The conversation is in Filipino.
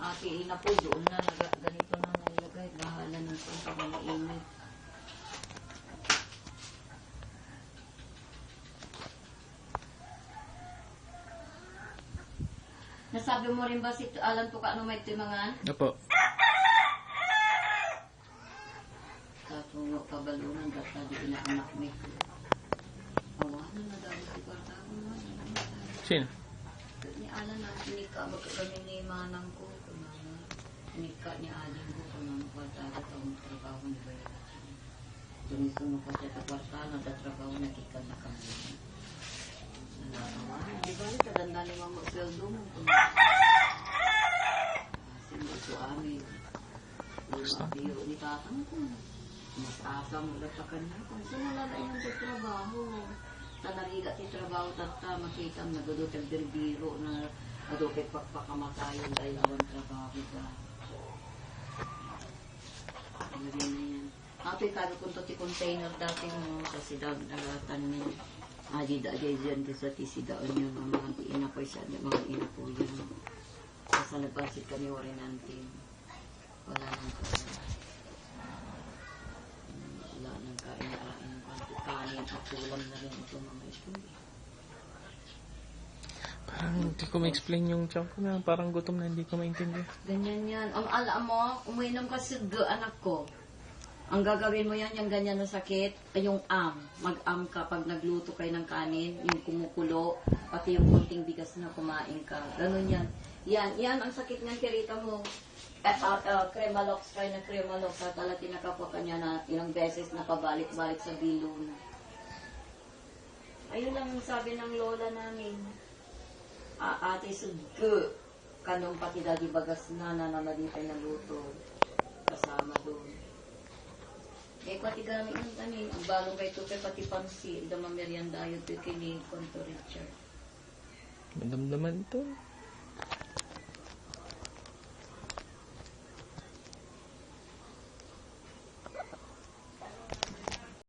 ate ina po doon na ganito na nalagay. Bahala na ito sa mainit. Nasabi mo rin ba si Alan to ka ano may timangan? Opo. Katungo kabalunan dahil tadi inaanak mo. Awanan na daw si Bartago na. Sino? Ni Alan na sinika magkakami ni manang ko. Sinika ni Alan ko kung ano Bartago taong trabaho ni Bayan. Tunisunod pa siya sa Bartago na trabaho na kikan na kami. Di ba rin kadanda ni Mama Sweldo mo? Sino so amin. Biyo ni tatang ko. Mas asa mo lang sa kanya. Kung sumala na yung trabaho. Tanarigat yung trabaho tata. Makita mo nagdodotag birbiro na nagdodotag pagpakamatayon dahil awang trabaho ka. Ano rin na yan. Ato yung kami kung ti container dati mo. Kasi dagdagatan niya. Adi da dyan sa tisidaon yung mga inapoy siya, mga inapoy yan. Kasi nagpansit kami wari natin. Wala nang kain. Wala nang kain-kain. Kanin at ulam na rin ito mga ito. Parang hindi ko ma-explain yung tiyan ko na. Parang gutom na hindi ko maintindihan. Ganyan yan. Ang alam mo, uminom ka sigga anak ko. Ang gagawin mo yan, yung ganyan na sakit, ay yung mag-am ka pag nagluto kayo ng kanin, yung kumukulo, pati yung kunting bigas na kumain ka. Ganun yan. Yan ang sakit niyan, kirita mo. Cremalox kayo ng Cremalox, at ala tinakapwa ka niya na ilang beses na pabalik-balik sa bilo na. Ayun lang sabi ng lola namin. Ate sugge, kanong pati dadi bagas na namadipay na luto. Kasama doon. Eh, pati gamit ng tanin. Ang balong kay Tupe, pati pansi. Ida mamerianda yun, kini Konto Richard. Madamdaman to.